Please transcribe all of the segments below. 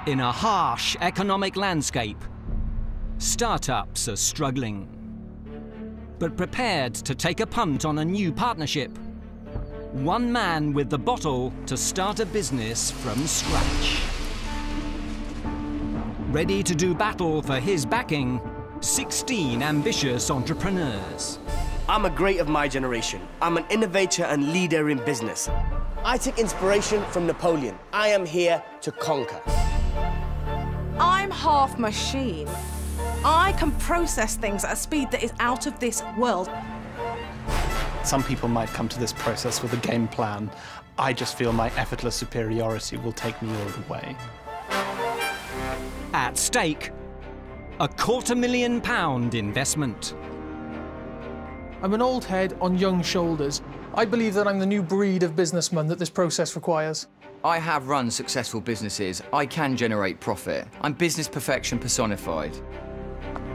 In a harsh economic landscape, startups are struggling. But prepared to take a punt on a new partnership, one man with the bottle to start a business from scratch. Ready to do battle for his backing, 16 ambitious entrepreneurs. I'm a great of my generation. I'm an innovator and leader in business. I take inspiration from Napoleon. I am here to conquer. I'm half machine. I can process things at a speed that is out of this world. Some people might come to this process with a game plan. I just feel my effortless superiority will take me all the way. At stake, a £250,000 investment. I'm an old head on young shoulders. I believe that I'm the new breed of businessman that this process requires. I have run successful businesses. I can generate profit. I'm business perfection personified.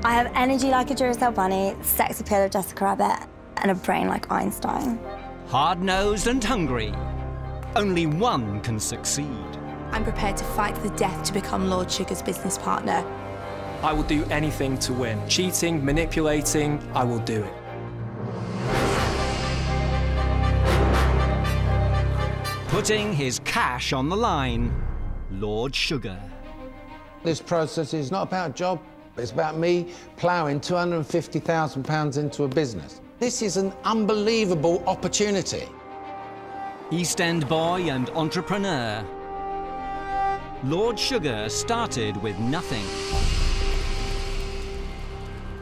I have energy like a Duracell bunny, sex appeal of Jessica Rabbit, and a brain like Einstein. Hard-nosed and hungry, only one can succeed. I'm prepared to fight to the death to become Lord Sugar's business partner. I will do anything to win. Cheating, manipulating, I will do it. Putting his cash on the line, Lord Sugar. This process is not about job, it's about me ploughing £250,000 into a business. This is an unbelievable opportunity. East End boy and entrepreneur, Lord Sugar started with nothing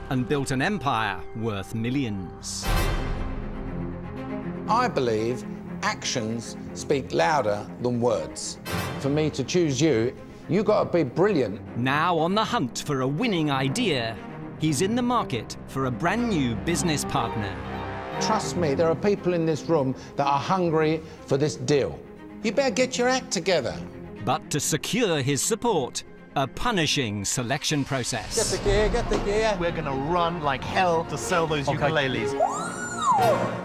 and built an empire worth millions. I believe actions speak louder than words. For me to choose you, you got to be brilliant. Now on the hunt for a winning idea, he's in the market for a brand new business partner. Trust me, there are people in this room that are hungry for this deal. You better get your act together. But to secure his support, a punishing selection process. Get the gear, get the gear. We're gonna run like hell to sell those ukuleles.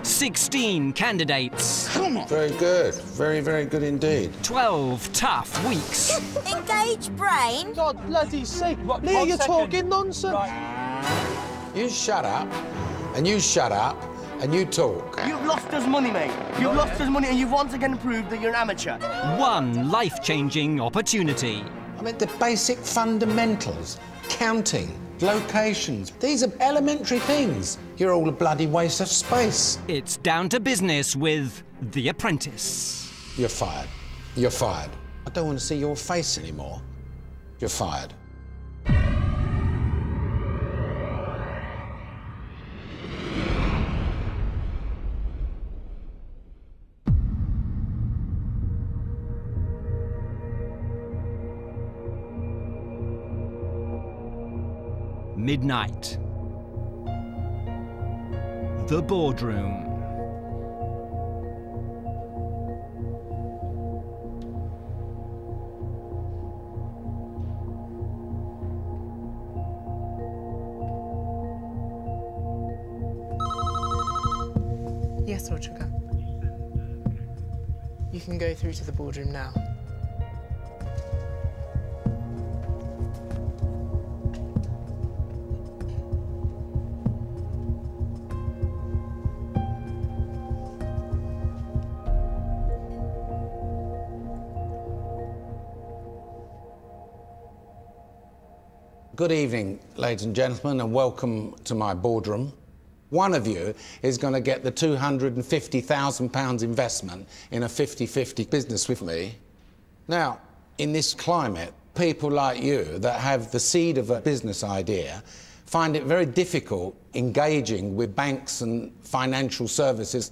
16 candidates. Very good. Very, very good indeed. 12 tough weeks. Engage brain. God bloody sake, what? Leah, you're talking nonsense. Right. You shut up, and you shut up, and you talk. You've lost us money, mate. You've lost us money and you've once again proved that you're an amateur. One life-changing opportunity. I mean, the basic fundamentals, counting, locations, these are elementary things. You're all a bloody waste of space. It's down to business with The Apprentice. You're fired. You're fired. I don't want to see your face anymore. You're fired. Midnight. The boardroom. Yes, Lord Sugar. You can go through to the boardroom now. Good evening, ladies and gentlemen, and welcome to my boardroom. One of you is going to get the £250,000 investment in a 50-50 business with me. Now, in this climate, people like you that have the seed of a business idea find it very difficult engaging with banks and financial services.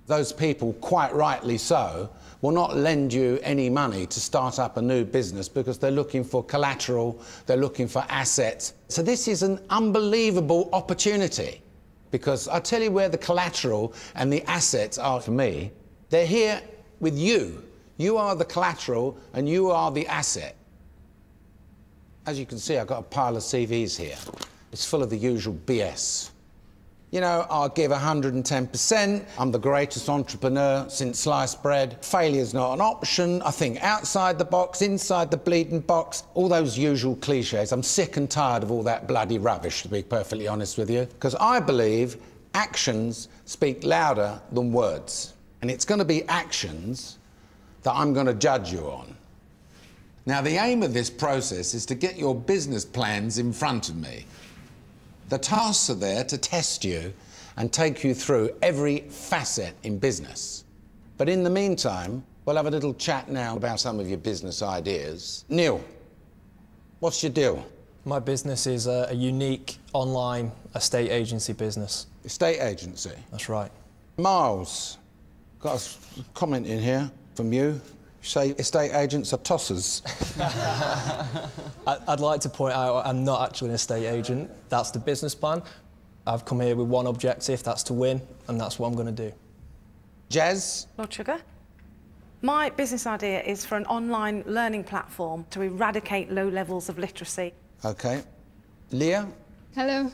Those people, quite rightly so, will not lend you any money to start up a new business because they're looking for collateral, they're looking for assets. So this is an unbelievable opportunity because I tell you where the collateral and the assets are for me. They're here with you. You are the collateral and you are the asset. As you can see, I've got a pile of CVs here. It's full of the usual BS. You know, I'll give 110%. I'm the greatest entrepreneur since sliced bread. Failure's not an option. I think outside the box, inside the bleeding box, all those usual cliches. I'm sick and tired of all that bloody rubbish, to be perfectly honest with you. Because I believe actions speak louder than words. And it's going to be actions that I'm going to judge you on. Now, the aim of this process is to get your business plans in front of me. The tasks are there to test you and take you through every facet in business. But in the meantime, we'll have a little chat now about some of your business ideas. Neil, what's your deal? My business is a unique online estate agency business. Estate agency? That's right. Miles, got a comment in here from you. You say estate agents are tossers. I'd like to point out I'm not actually an estate agent. That's the business plan. I've come here with one objective, that's to win, and that's what I'm going to do. Jazz? Lord Sugar? My business idea is for an online learning platform to eradicate low levels of literacy. OK. Leah? Hello.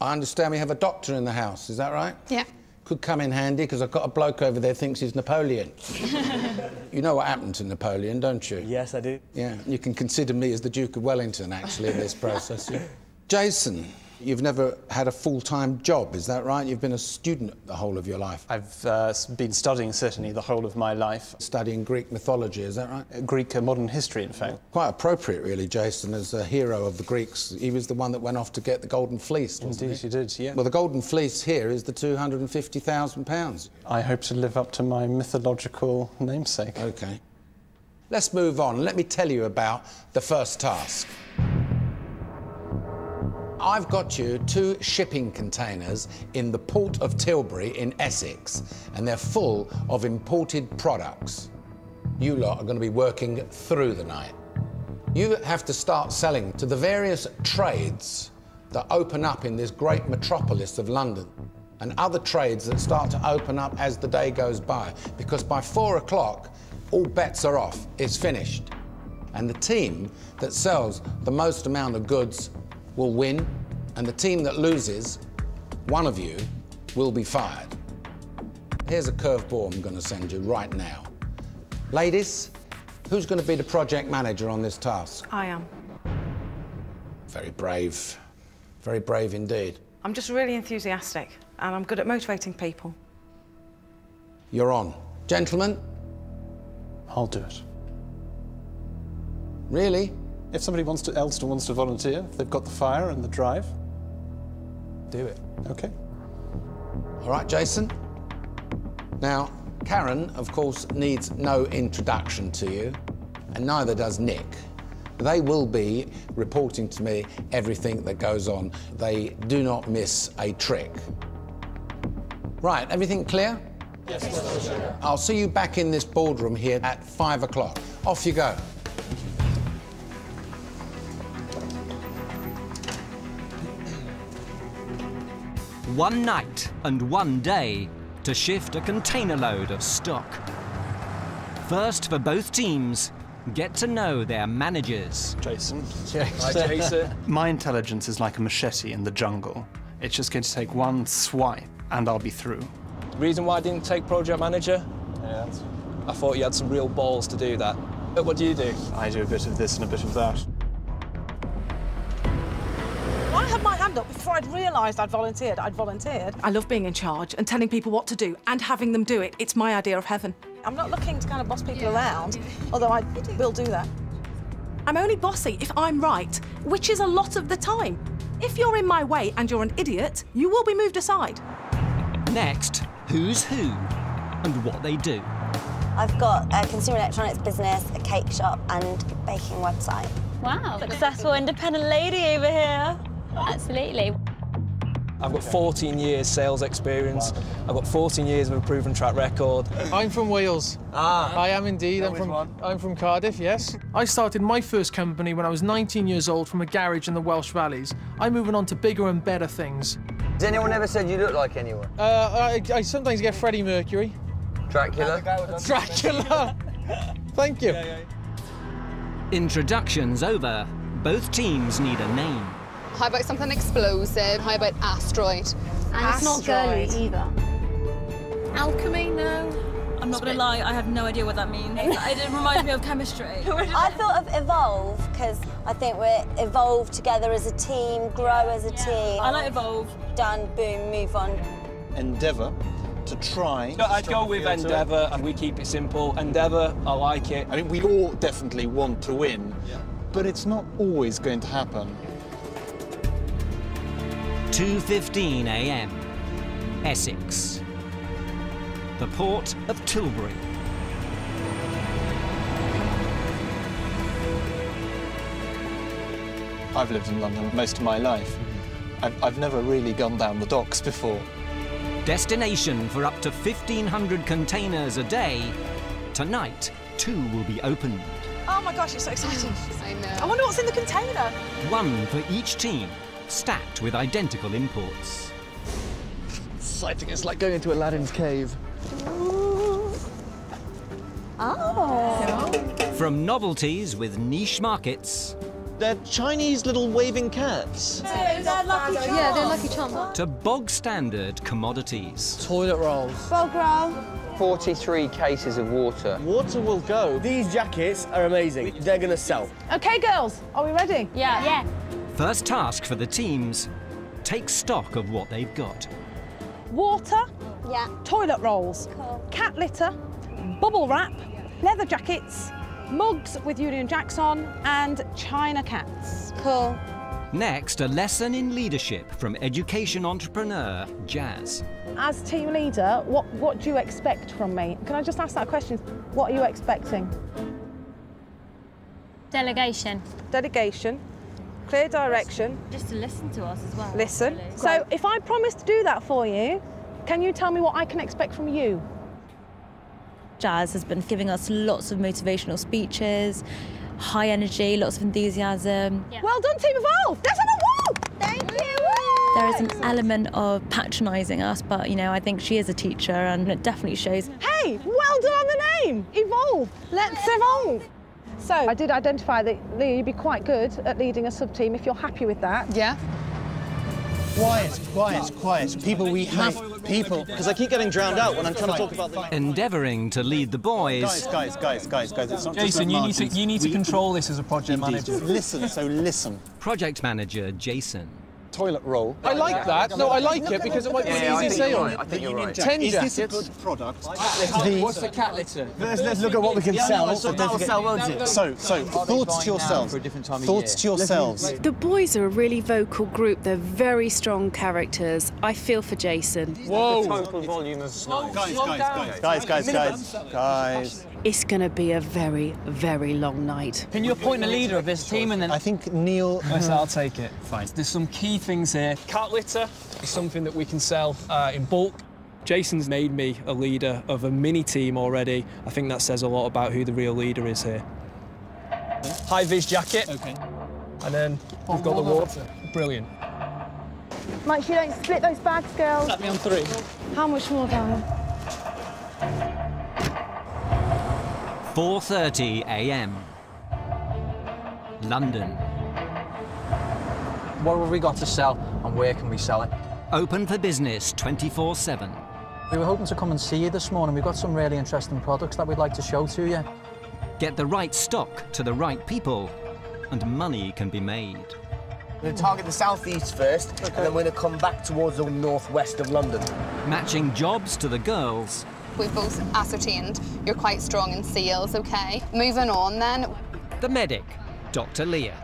I understand we have a doctor in the house, is that right? Yeah. Could come in handy, because I've got a bloke over there thinks he's Napoleon. You know what happened to Napoleon, don't you? Yes, I do. Yeah, you can consider me as the Duke of Wellington, actually, in this process. Yeah. Jason, you've never had a full-time job, is that right? You've been a student the whole of your life. I've been studying, certainly, the whole of my life. Studying Greek mythology, is that right? Greek modern history, in fact. Quite appropriate, really, Jason, as a hero of the Greeks. He was the one that went off to get the Golden Fleece, wasn't Indeed, he did, yeah. Well, the Golden Fleece here is the £250,000. I hope to live up to my mythological namesake. OK. Let's move on. Let me tell you about the first task. I've got you 2 shipping containers in the port of Tilbury in Essex, and they're full of imported products. You lot are going to be working through the night. You have to start selling to the various trades that open up in this great metropolis of London, and other trades that start to open up as the day goes by, because by 4 o'clock, all bets are off. It's finished. And the team that sells the most amount of goods will win, and the team that loses, one of you, will be fired. Here's a curveball I'm going to send you right now. Ladies, who's going to be the project manager on this task? I am. Very brave. Very brave indeed. I'm just really enthusiastic, and I'm good at motivating people. You're on. Gentlemen? I'll do it. Really? If somebody else wants to volunteer, if they've got the fire and the drive, Do it. OK. All right, Jason. Now, Karen, of course, needs no introduction to you, and neither does Nick. They will be reporting to me everything that goes on. They do not miss a trick. Right, everything clear? Yes, sir. I'll see you back in this boardroom here at 5 o'clock. Off you go. One night and one day to shift a container load of stock. First, for both teams, get to know their managers. Jason. Hi, Jason. My intelligence is like a machete in the jungle. It's just going to take one swipe, and I'll be through. Reason why I didn't take project manager? Yeah. I thought you had some real balls to do that. But what do you do? I do a bit of this and a bit of that. I had my hand up before I'd realised I'd volunteered. I love being in charge and telling people what to do and having them do it. It's my idea of heaven. I'm not looking to kind of boss people around, although I will do that. I'm only bossy if I'm right, which is a lot of the time. If you're in my way and you're an idiot, you will be moved aside. Next, who's who and what they do. I've got a consumer electronics business, a cake shop and baking website. Wow. Successful independent lady over here. Absolutely. I've got 14 years sales experience. I've got 14 years of a proven track record. I'm from Wales. I am indeed. I'm from Cardiff, yes. I started my first company when I was 19 years old from a garage in the Welsh Valleys. I'm moving on to bigger and better things. Has anyone ever said you look like anyone? I sometimes get Freddie Mercury. Dracula? Dracula! Thank you. Introductions over. Both teams need a name. How about something explosive? How about asteroid? And it's not girly either. Alchemy, no. I'm not going to lie, I have no idea what that means. It reminds me of chemistry. I thought of evolve, because I think we're evolve together as a team, grow as a team. I like evolve. Done, boom, move on. Endeavour to try. No, I'd go with endeavour, and we keep it simple. Endeavour, I like it. I mean, we all definitely want to win, but it's not always going to happen. 2:15 a.m. Essex. The port of Tilbury. I've lived in London most of my life. I've never really gone down the docks before. Destination for up to 1,500 containers a day. Tonight, 2 will be opened. Oh my gosh, it's so exciting. I know. I wonder what's in the container. 1 for each team, stacked with identical imports. Exciting, it's like going into Aladdin's cave. Oh. From novelties with niche markets. They're Chinese little waving cats. Yeah, they're Lucky Charms. To bog standard commodities. Toilet rolls. Bog roll. 43 cases of water. Water will go. These jackets are amazing. They're going to sell. OK, girls, are we ready? Yeah. First task for the teams, take stock of what they've got. Water, Yeah. toilet rolls, Cool. cat litter, bubble wrap, leather jackets, mugs with Union Jacks on, and China cats. Cool. Next, a lesson in leadership from education entrepreneur Jazz. As team leader, what do you expect from me? Can I just ask that question? What are you expecting? Delegation. Delegation, clear direction, Just to listen to us as well. listen. Really. So if I promise to do that for you, can you tell me what I can expect from you? Jazz has been giving us lots of motivational speeches, high energy, lots of enthusiasm. Yeah. Well done, Team Evolve! That's on a wall! Thank you. There is an element of patronising us, but, you know, I think she is a teacher and it definitely shows. Hey, well done on the name! Evolve! Let's evolve! So, I did identify that, Leah, you'd be quite good at leading a sub-team if you're happy with that. Yeah. Quiet. People we hate. People. Because I keep getting drowned out when I'm trying to talk about the... Endeavouring to lead the boys. Guys. It's not Jason, you need to control this as a project manager. Listen. Project manager Jason. Toilet roll. I like that. No, I like it because it might be an easy sale. I think you're right. 10 Is jackets. this a good product? What's the cat litter? Let's look at what we can sell. Don't forget. So, thoughts to yourselves. Thoughts to yourselves. The boys are a really vocal group. They're very strong characters. I feel for Jason. Whoa! The total volume of snow. Guys. It's going to be a very, very long night. Can you appoint a leader of this team and then... I think Neil... Yes, I'll take it. Fine. There's some key things here. Cat litter is something that we can sell in bulk. Jason's made me a leader of a mini-team already. I think that says a lot about who the real leader is here. High-vis jacket. OK. And then we've got the water. Brilliant. Make sure you don't split those bags, girls. Tap me on 3. How much more, darling? 4:30 a.m. London. What have we got to sell and where can we sell it? Open for business 24/7. We were hoping to come and see you this morning. We've got some really interesting products that we'd like to show to you. Get the right stock to the right people, and money can be made. We're going to target the southeast first, and then we're going to come back towards the northwest of London. Matching jobs to the girls. We've both ascertained you're quite strong in sales, OK? Moving on then. The medic, Dr. Leah.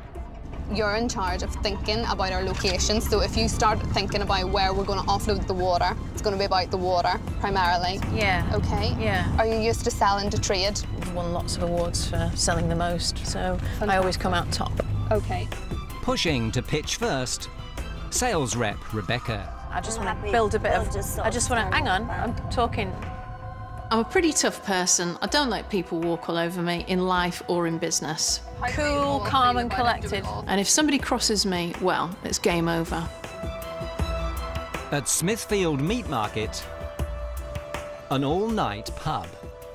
You're in charge of thinking about our locations, so if you start thinking about where we're going to offload the water, it's going to be about the water, primarily. Yeah. OK? Yeah. Are you used to selling to trade? I've won lots of awards for selling the most, so I always come out top. OK. Pushing to pitch first, sales rep Rebecca. I just want to build a bit of... I just want to... Hang on, I'm talking... I'm a pretty tough person. I don't let people walk all over me in life or in business. Cool, calm and collected. And if somebody crosses me, well, it's game over. At Smithfield Meat Market, an all-night pub.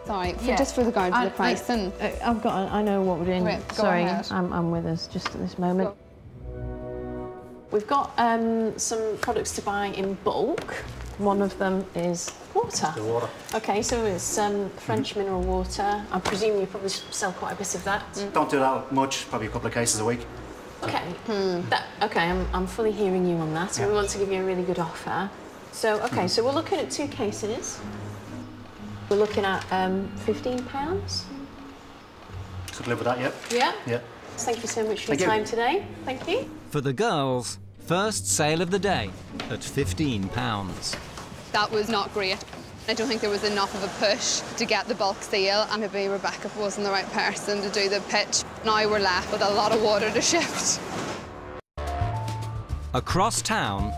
Sorry, just for regard to the pricing. I've got... I know what we're doing. Right, go Sorry, ahead. I'm with us just at this moment. We've got some products to buy in bulk. One of them is water. The water. OK, so it's French mineral water. I presume you probably sell quite a bit of that. Don't do that much, probably a couple of cases a week. OK. OK, I'm fully hearing you on that, and we want to give you a really good offer. So, OK, so we're looking at 2 cases. We're looking at £15. Could live with that, yep. Yeah? Yeah. Thank you so much for your time today. Thank you. For the girls, first sale of the day at £15. That was not great. I don't think there was enough of a push to get the bulk sale, and maybe Rebecca wasn't the right person to do the pitch. Now we're left with a lot of water to shift. Across town,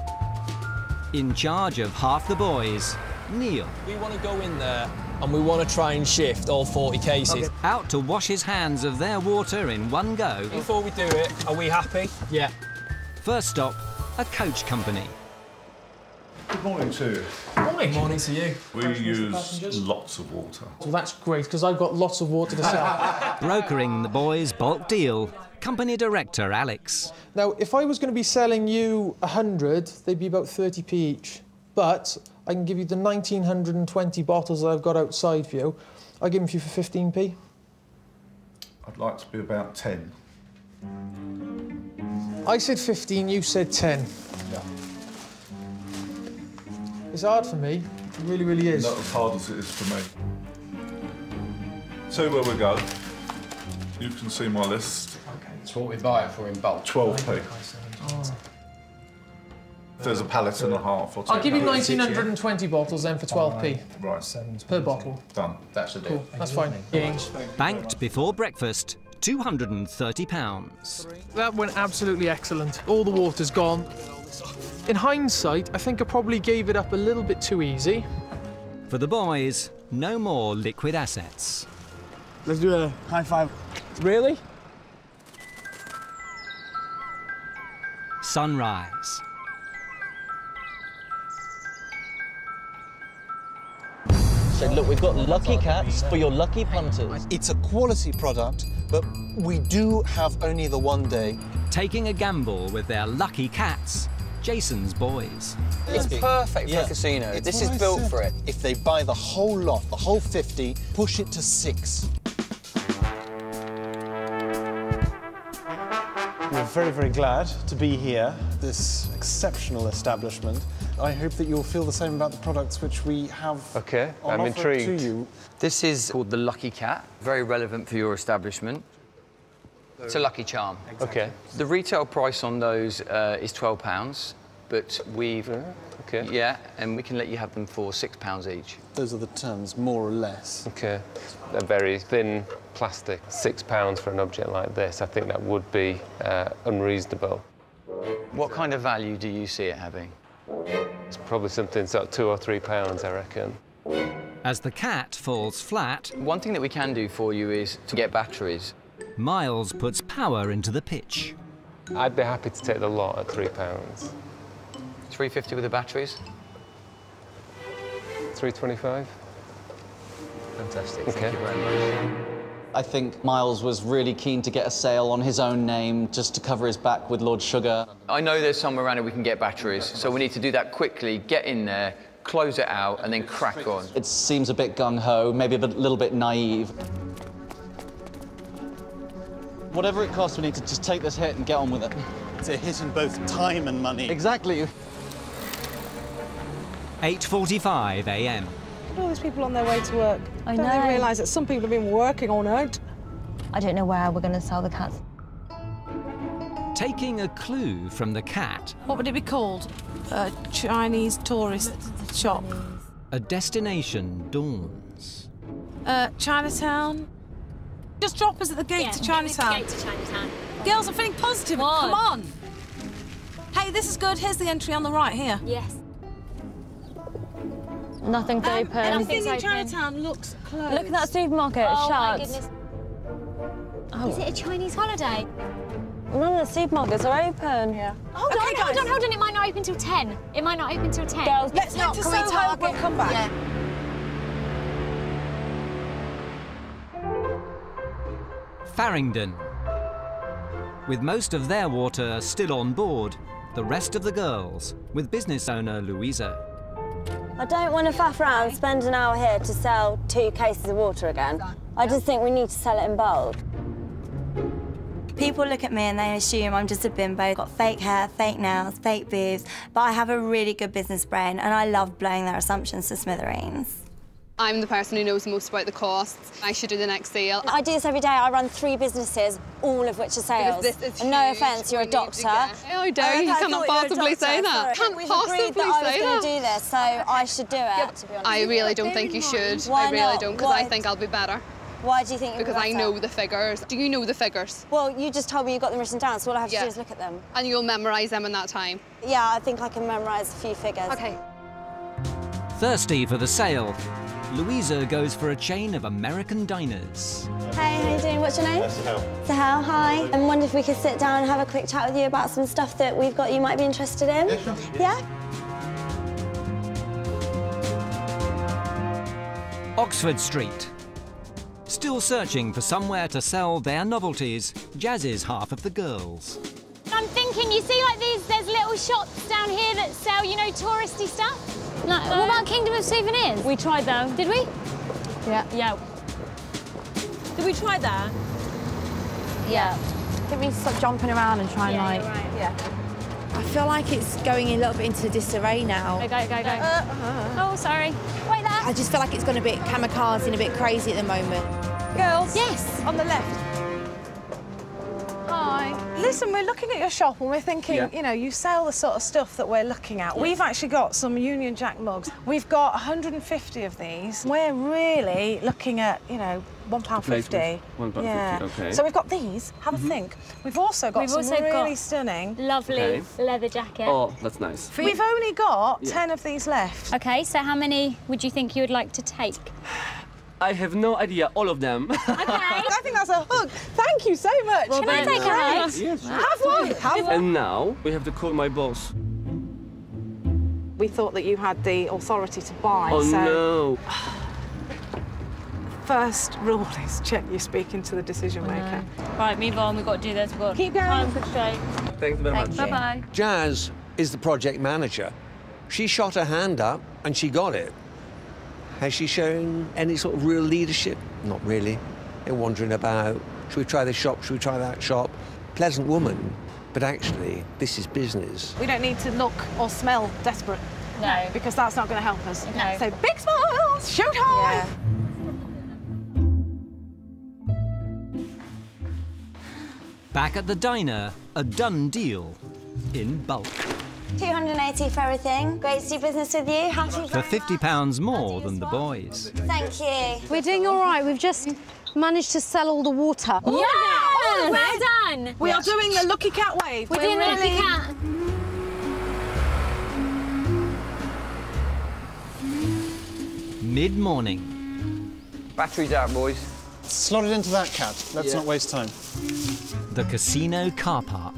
in charge of half the boys, Neil. We want to go in there and we want to try and shift all 40 cases. Okay. Out to wash his hands of their water in one go. Before we do it, are we happy? Yeah. First stop, a coach company. Good morning to you. Morning. Morning to you. We use lots of water. Well, that's great, because I've got lots of water to sell. Brokering the boys' bulk deal, company director Alex. Now, if I was going to be selling you 100, they'd be about 30p each. But I can give you the 1,920 bottles that I've got outside for you. I'll give them to you for 15p. I'd like to be about 10. I said 15, you said 10. Yeah. It's hard for me. It really, really is. Not as hard as it is for me. So where we go. You can see my list. Okay. It's what we buy it for in bulk. 12p. Oh. There's a pallet and a half. I'll give you 1,920 bottles then for 12p. Right. Per bottle. Done. That's a deal. Cool. That's fine. Banked before breakfast, £230. That went absolutely excellent. All the water's gone. In hindsight, I think I probably gave it up a little bit too easy. For the boys, no more liquid assets. Let's do a high five. Really? Sunrise. So look, we've got lucky cats for your lucky punters. It's a quality product, but we do have only the one day. Taking a gamble with their lucky cats, Jason's boys. It's perfect for a casino. This is built for it. If they buy the whole lot, the whole 50, push it to 6. We're very, very glad to be here, this exceptional establishment. I hope that you'll feel the same about the products which we have Okay, on I'm offer intrigued. to you. This is called the Lucky Cat. Very relevant for your establishment. It's a lucky charm. Okay. The retail price on those is £12, but we've... Okay. Yeah, and we can let you have them for £6 each. Those are the terms, more or less. Okay. A very thin plastic, £6 for an object like this, I think that would be unreasonable. What kind of value do you see it having? It's probably something sort of £2 or £3, I reckon. As the cat falls flat... One thing that we can do for you is to get batteries. Miles puts power into the pitch. I'd be happy to take the lot at £3. £3.50 with the batteries? £3.25. Fantastic, okay. Thank you very much. I think Miles was really keen to get a sale on his own name just to cover his back with Lord Sugar. I know there's somewhere around here we can get batteries, so we need to do that quickly, get in there, close it out, and then crack on. It seems a bit gung-ho, maybe a little bit naive. Whatever it costs, we need to just take this hit and get on with it. It's a hit in both time and money. Exactly. 8:45 a.m. Look at all these people on their way to work. I Don't know. they realise that some people have been working all night? I don't know where we're going to sell the cats. Taking a clue from the cat, What would it be called? A Chinese tourist shop. a destination dawns. Chinatown. Just drop us at the gate to Chinatown. Gate to Chinatown. Girls, I'm feeling positive. Come on. Hey, this is good. Here's the entry on the right here. Yes. Nothing's open. Everything in Chinatown looks closed. Look at that supermarket, it's Oh my shut. goodness. Oh. Is it a Chinese holiday? None of the supermarkets are open. Yeah. Hold on. It might not open till 10. It might not open till 10. Girls, Let's head to Soho. We'll come back. Yeah. Farringdon. With most of their water still on board, the rest of the girls with business owner Louisa. I don't want to faff around and spend an hour here to sell 2 cases of water again. I just think we need to sell it in bulk. People look at me and they assume I'm just a bimbo. Got fake hair, fake nails, fake boobs, but I have a really good business brain and I love blowing their assumptions to smithereens. I'm the person who knows most about the costs. I should do the next sale. I do this every day. I run 3 businesses, all of which are sales. And no offence, you're a doctor. How dare you cannot possibly say that. Can't possibly say that. I was going to do this, so I should do it, to be honest. I really don't think you should. Why I really don't, because Why? I think I'll be better. Why do you think you'll be Because I better? know the figures. Do you know the figures? Well, you just told me you got them written down, so all I have to do is look at them. And you'll memorise them in that time? Yeah, I think I can memorise a few figures. OK. Thirsty for the sale, Louisa goes for a chain of American diners. Hey, how you doing? What's your name? Sahel, hi. I wondered if we could sit down and have a quick chat with you about some stuff that we've got you might be interested in. Yeah, sure. Yeah? Oxford Street. Still searching for somewhere to sell their novelties, Jazz's half of the girls. I'm thinking, you see, like there's little shops down here that sell, you know, touristy stuff. Like, what about Kingdom of Souvenirs? We tried them. Did we? Yeah. Yeah. Did we try that? Yeah. Can we stop jumping around and try and like... Right. Yeah. I feel like it's going a little bit into disarray now. Go. Oh, sorry. Wait there. I just feel like it's gone a bit kamikaze and a bit crazy at the moment. Girls? Yes. On the left. Hi. Listen, we're looking at your shop and we're thinking, you know, you sell the sort of stuff that we're looking at. We've actually got some Union Jack mugs. We've got 150 of these. We're really looking at, you know, £1.50. £1.50, yeah. OK. So we've got these. Have a think. We've also got some really stunning... Lovely leather jacket. Oh, that's nice. We've only got 10 of these left. OK, so how many would you think you would like to take? I have no idea, all of them. OK. I think that's a hug. Thank you so much. Well, can I take a hug? Yes, sure. Have one. Have one. And now we have to call my boss. We thought that you had the authority to buy, Oh, so... no. First rule is check you're speaking to the decision maker. Right, move on. We've got to do this. We've got Keep going. time constraint. Thanks very much. Bye-bye. Jazz is the project manager. She shot her hand up and she got it. Has she shown any sort of real leadership? Not really. They're wandering about. Should we try this shop? Should we try that shop? Pleasant woman, but actually, this is business. We don't need to look or smell desperate. No. Because that's not going to help us. No. So big smiles, shoot high. Yeah. Back at the diner, a done deal in bulk. 280 for everything. Great to do business with you. Happy For £50 more than the boys. Thank you. We're doing all right. We've just managed to sell all the water. Yeah! Oh, well done. We are doing the Lucky Cat wave. We're doing the Lucky Cat. Mid-morning. Batteries out, boys. Slot it into that cat. Let's not waste time. The casino car park.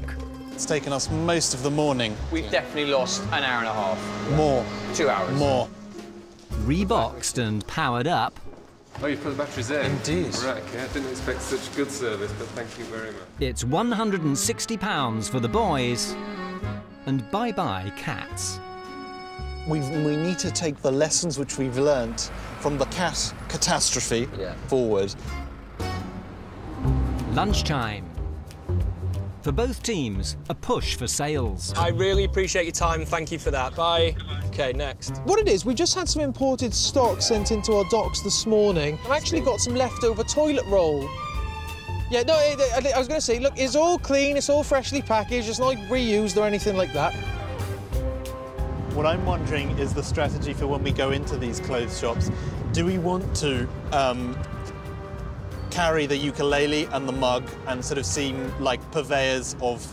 It's taken us most of the morning. We've definitely lost an hour and a half. More. 2 hours. More. Reboxed and powered up. Oh, you put the batteries in? Indeed. Right, okay. I didn't expect such good service, but thank you very much. It's £160 for the boys. And bye-bye cats. We need to take the lessons which we've learnt from the cat catastrophe forward. Lunchtime. For both teams, a push for sales. I really appreciate your time. Thank you for that. Bye. OK, next. What it is, we just had some imported stock sent into our docks this morning. I've actually got some leftover toilet roll. Yeah, no, I was going to say, look, it's all clean, it's all freshly packaged, it's not reused or anything like that. What I'm wondering is the strategy for when we go into these clothes shops. Do we want to carry the ukulele and the mug and sort of seem like purveyors of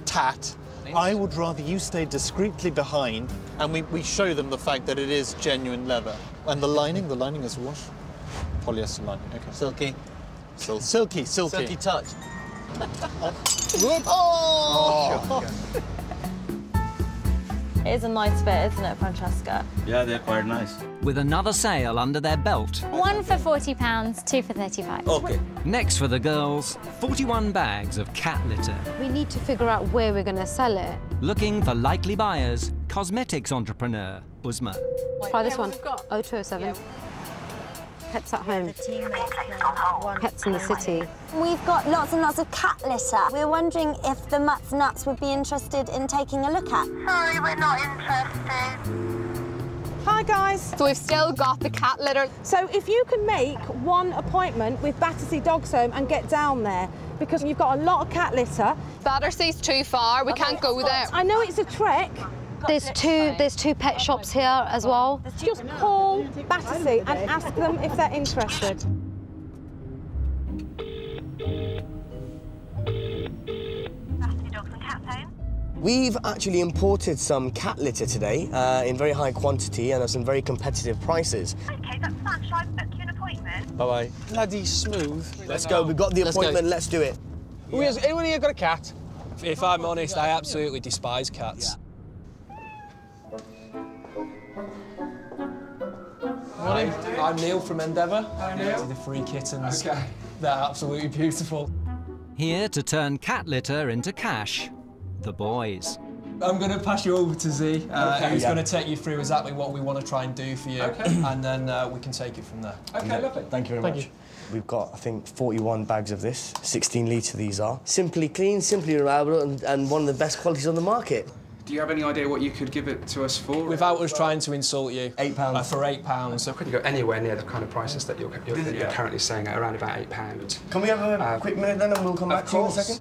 tat? I would rather you stay discreetly behind and we show them the fact that it is genuine leather. And the lining is what? Polyester lining, okay. Silky. Silky. Silky touch. It is a nice fit, isn't it, Francesca? Yeah, they're quite nice. With another sale under their belt. One for £40, two for £35. Okay. Next for the girls, 41 bags of cat litter. We need to figure out where we're going to sell it. Looking for likely buyers, cosmetics entrepreneur Uzma. Try this one, 0207. Pets at home. Pets in the city. We've got lots and lots of cat litter. We're wondering if the Mutts Nuts would be interested in taking a look at. Sorry, we're not interested. Hi, guys. So we've still got the cat litter. So if you can make one appointment with Battersea Dogs Home and get down there, because you've got a lot of cat litter. Battersea's too far. We can't go there. I know it's a trek. There's two pet shops here as well. Just call Battersea and ask them if they're interested. We've actually imported some cat litter today in very high quantity and at some very competitive prices. Okay, that's fine. Shall I book you an appointment? Bye-bye. Bloody smooth. Let's go. We've got the appointment. Let's do it. Anyone here got a cat? If I'm honest, I absolutely despise cats. Morning. I'm Neil from Endeavour. Hi, Neil. The three kittens. Okay. They're absolutely beautiful. Here to turn cat litter into cash, the boys. I'm going to pass you over to Z, who's going to take you through exactly what we want to try and do for you, and then we can take it from there. Okay, lovely. Thank you very much. We've got, I think, 41 bags of this. 16 litre these are. Simply clean, simply reliable, and one of the best qualities on the market. Do you have any idea what you could give it to us for? Without us trying to insult you. £8. For £8. So I couldn't go anywhere near the kind of prices that you're currently saying at around about £8. Can we have a quick minute then and we'll come back to you in a second?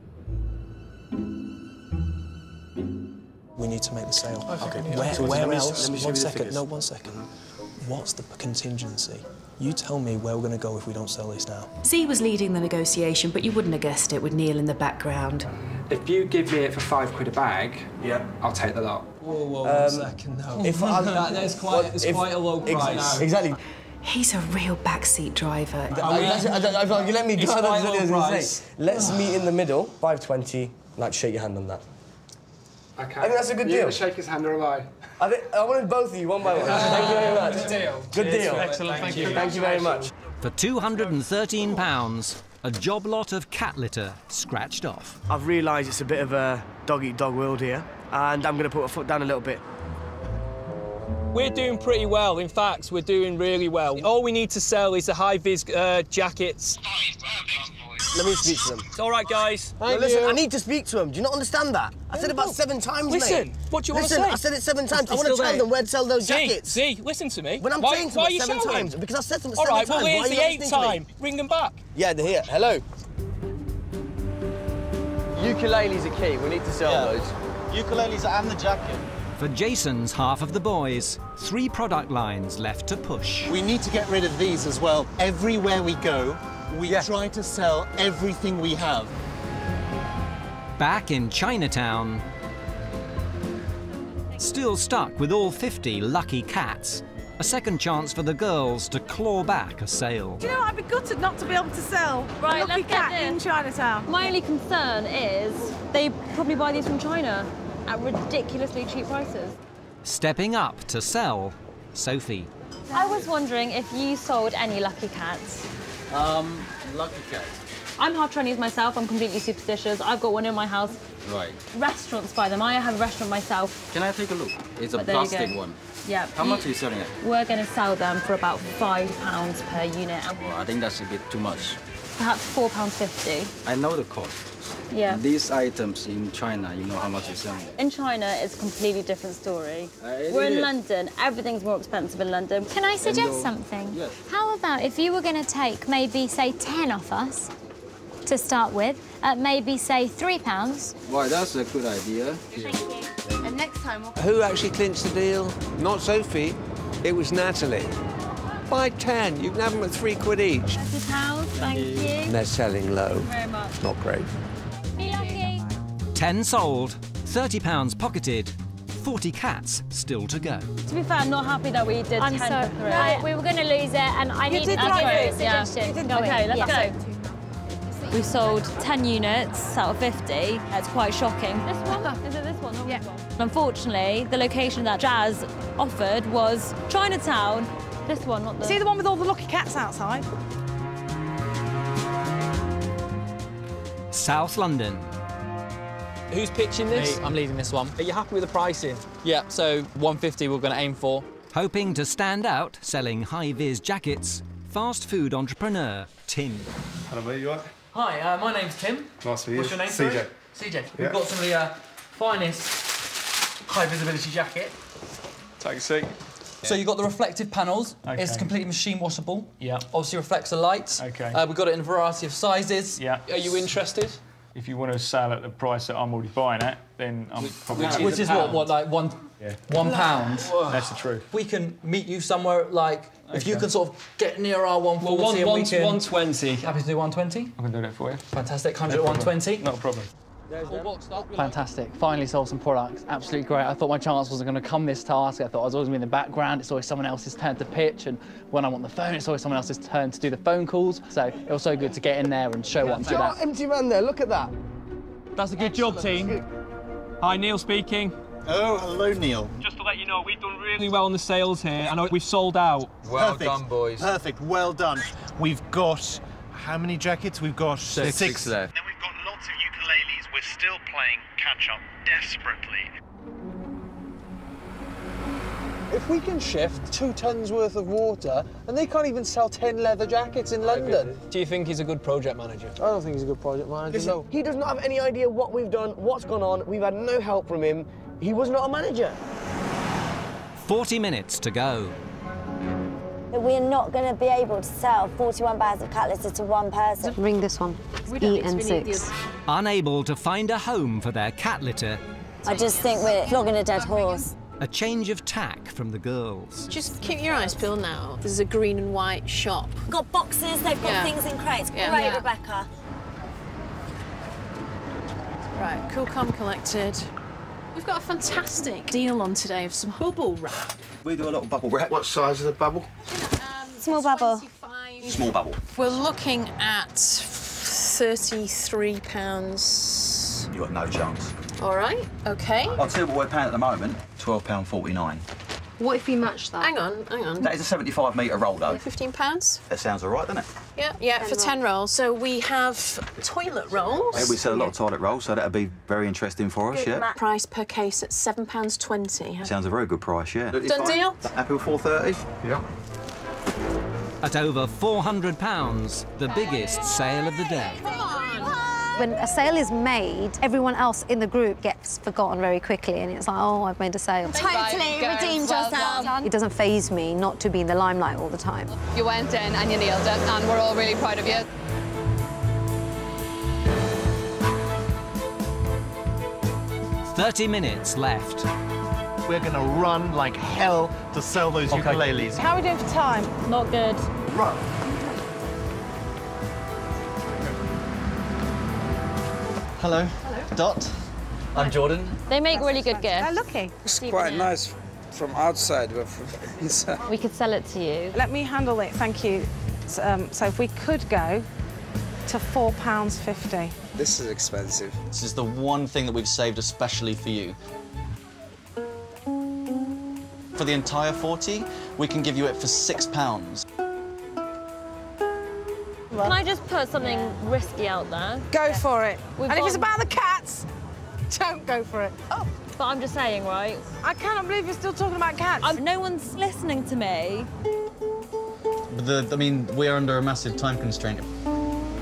We need to make the sale. Okay. Where else? Let me show One you the second. figures. No, 1 second. What's the contingency? You tell me where we're going to go if we don't sell this now. Z was leading the negotiation, but you wouldn't have guessed it with Neil in the background. If you give me it for £5 a bag, I'll take the lot. Whoa, 1 second, no. If That's quite a low price. Exactly. He's a real backseat driver. You let me go. It's That's quite what I was low going to price. say. Let's meet in the middle. 520. I'd like to shake your hand on that. Okay. I think that's a good You deal. gonna shake his hand or am I? I wanted both of you, one by one. Thank you very much. Good deal. Good deal. Excellent. Thank you. Thank you very much. For £213, a job lot of cat litter scratched off. I've realised it's a bit of a dog-eat-dog world here, and I'm going to put a foot down a little bit. We're doing pretty well. In fact, we're doing really well. All we need to sell is the high-vis jackets. Let me speak to them. It's all right, guys. No, listen, I need to speak to them. Do you not understand that? I said it about 7 times, Listen, mate. what do you want to Listen, say? I said it 7 times. I want to tell them where to sell those jackets. Z, listen to me. When I'm saying to them 7 times, because I said to them 7 times. All right, well, here's why the are you 8th not listening to me? time. Ring them back. Yeah, they're here. Hello. Ukuleles are key. We need to sell those. Ukuleles and the jacket. For Jason's half of the boys, 3 product lines left to push. We need to get rid of these as well. Everywhere we go, we try to sell everything we have. Back in Chinatown, still stuck with all 50 lucky cats, a second chance for the girls to claw back a sale. Do you know, I'd be gutted not to be able to sell Right, a lucky let's get cat in this. Chinatown. My only concern is they probably buy these from China at ridiculously cheap prices. Stepping up to sell, Sophie. I was wondering if you sold any lucky cats. Lucky cat. I'm half Chinese myself, I'm completely superstitious. I've got one in my house. Right. Restaurants buy them. I have a restaurant myself. Can I take a look? It's a But there you plastic go. one. Yeah. How much are you selling it? We're going to sell them for about £5 per unit. Well, I think that's a bit too much. Perhaps £4.50. I know the cost. Yeah. These items in China, you know how much you're selling. In China, it's a completely different story. It We're in is. London. Everything's more expensive in London. Can I suggest something? Yes. How about if you were going to take maybe, say, 10 off us to start with, at maybe, say, £3? Why, that's a good idea. And next time we'll... Who actually clinched the deal? Not Sophie. It was Natalie. Buy 10. You can have them at £3 each. £30, thank you. And they're selling low. Very much. Not great. Be lucky. 10 sold, £30 pocketed, 40 cats still to go. To be fair, I'm not happy that we did I'm 10 sorry. for 3. No, we were going to lose it, and I You need did to the right give you a thing. suggestion. Okay, let's go. We sold 10 units out of 50. It's quite shocking. This one? Is it this one? Yeah. Unfortunately, the location that Jazz offered was Chinatown. This one, not the... See the one with all the lucky cats outside? South London. Who's pitching this? I'm leading this one. Are you happy with the pricing? Yeah, so 150 we're going to aim for. Hoping to stand out, selling high-vis jackets, fast food entrepreneur Tim. Hello, mate, you all right? Hi, my name's Tim. Nice to meet you. What's your name? CJ. CJ. Yeah. We've got some of the finest high-visibility jacket. Take a seat. So you've got the reflective panels. Okay. It's completely machine washable. Yeah. Obviously reflects the lights. Okay. We've got it in a variety of sizes. Yeah. Are you interested? If you want to sell at the price that I'm already buying at, then I'm probably... Which is what, like £1? That's the truth. We can meet you somewhere, like, if you can sort of get near our 140 and we can... 120. Happy to do 120? I can do that for you. Fantastic. 100 at 120? Not a problem. Fantastic. Finally sold some products. Absolutely great. I thought my chance wasn't going to come this task. I thought I was always going to be in the background. It's always someone else's turn to pitch, and when I'm on the phone, it's always someone else's turn to do the phone calls. So it was so good to get in there and show what I'm good at. Empty man there, look at that. That's a good job, team. Hi, Neil speaking. Oh, hello, Neil. Just to let you know, we've done really well on the sales here. I know we've sold out. Well done, boys. Perfect, well done. We've got, how many jackets? We've got six left. Then we've got lots of ukuleles. We're still playing catch-up desperately. If we can shift 2 tons worth of water, and they can't even sell 10 leather jackets in London. Do you think he's a good project manager? I don't think he's a good project manager, Listen, no. he does not have any idea what we've done, what's gone on. We've had no help from him. He was not a manager. 40 minutes to go. We're not going to be able to sell 41 bags of cat litter to one person. Ring this one. EN6. Unable to find a home for their cat litter, I just think we're flogging a dead horse. a change of tack from the girls. Just keep your eyes peeled now. This is a green and white shop. Got boxes, they've got things in crates. Great, Rebecca. Right, cool, calm, collected. We've got a fantastic deal on today of some bubble wrap. We do a lot of bubble wrap. What size is the bubble? Small bubble. Small bubble. We're looking at £33. You've got no chance. All right, OK. I'll tell you what we're paying at the moment, £12.49. What if you match that? Hang on, hang on. That is a 75-metre roll, though. £15? That sounds all right, doesn't it? Yeah, for 10 rolls. So we have toilet rolls. Yeah, we sell a lot of toilet rolls, so that'd be very interesting for us, yeah. Price per case at £7.20. Sounds a very good price, yeah. Done deal? Happy with 430? Yeah. At over £400, the biggest sale of the day. When a sale is made, everyone else in the group gets forgotten very quickly, and it's like, oh, I've made a sale. Totally redeemed yourself. It doesn't faze me not to be in the limelight all the time. You went in and you nailed it, and we're all really proud of you. $30 minutes left. We're going to run like hell to sell those ukuleles. How are we doing for time? Not good. Run. Hello. Hello. Dot. I'm Jordan. They make really good gifts. They're lucky. It's quite nice from outside, but from inside. We could sell it to you. Let me handle it, thank you. So if we could go to £4.50. This is expensive. This is the one thing that we've saved especially for you. For the entire 40, we can give you it for £6. Can I just put something risky out there? Go for it. We've and if got- it's about the cats, don't go for it. Oh. But I'm just saying, right? I cannot believe you're still talking about cats. No one's listening to me. But I mean, we're under a massive time constraint.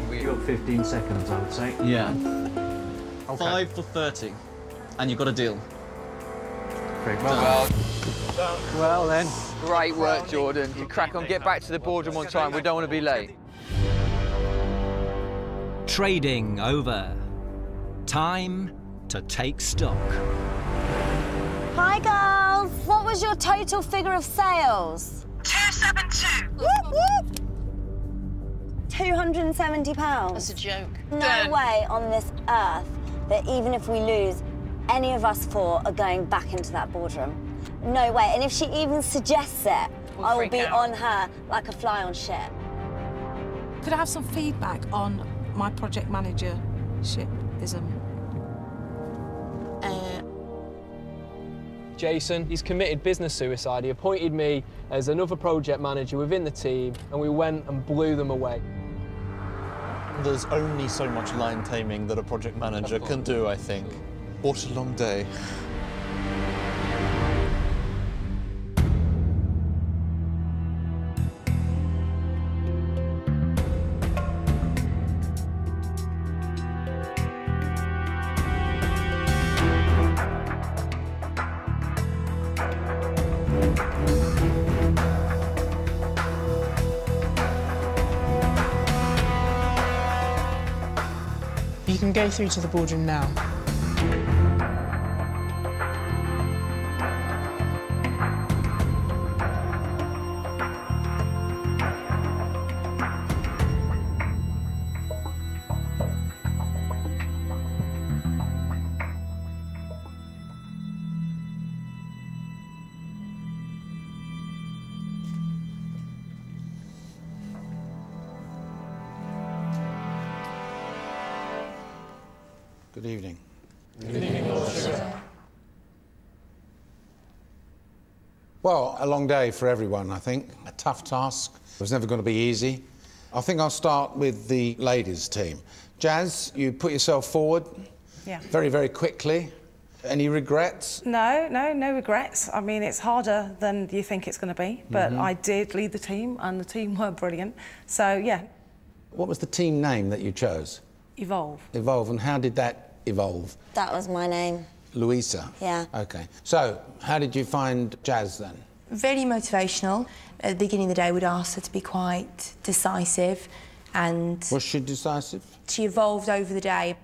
We've got 15 seconds, I would say. Yeah. Okay. 5 for 30. And you've got a deal. Well then. Great work, Jordan. You crack on, get back to the boardroom on time. We don't want to be late. Trading over. Time to take stock. Hi, girls. What was your total figure of sales? 272. Whoop, whoop. £270. That's a joke. No way on this earth that even if we lose, any of us four are going back into that boardroom. No way. And if she even suggests it, We'll I will freak be out. on her like a fly on shit. Could I have some feedback on My project managership is Jason, he's committed business suicide. He appointed me as another project manager within the team, and we went and blew them away. There's only so much line taming that a project manager can do, I think. What a long day. You can go through to the boardroom now. Good evening. Good evening, officer. Well, a long day for everyone, I think. A tough task. It was never going to be easy. I think I'll start with the ladies' team. Jazz, you put yourself forward very, very quickly. Any regrets? No regrets. I mean, it's harder than you think it's going to be, but I did lead the team, and the team were brilliant. So, yeah. What was the team name that you chose? Evolve. Evolve, and how did that evolve? That was my name. Louisa? Yeah. OK. So, how did you find Jazz, then? Very motivational. At the beginning of the day, we'd asked her to be quite decisive, and... Was she decisive? She evolved over the day.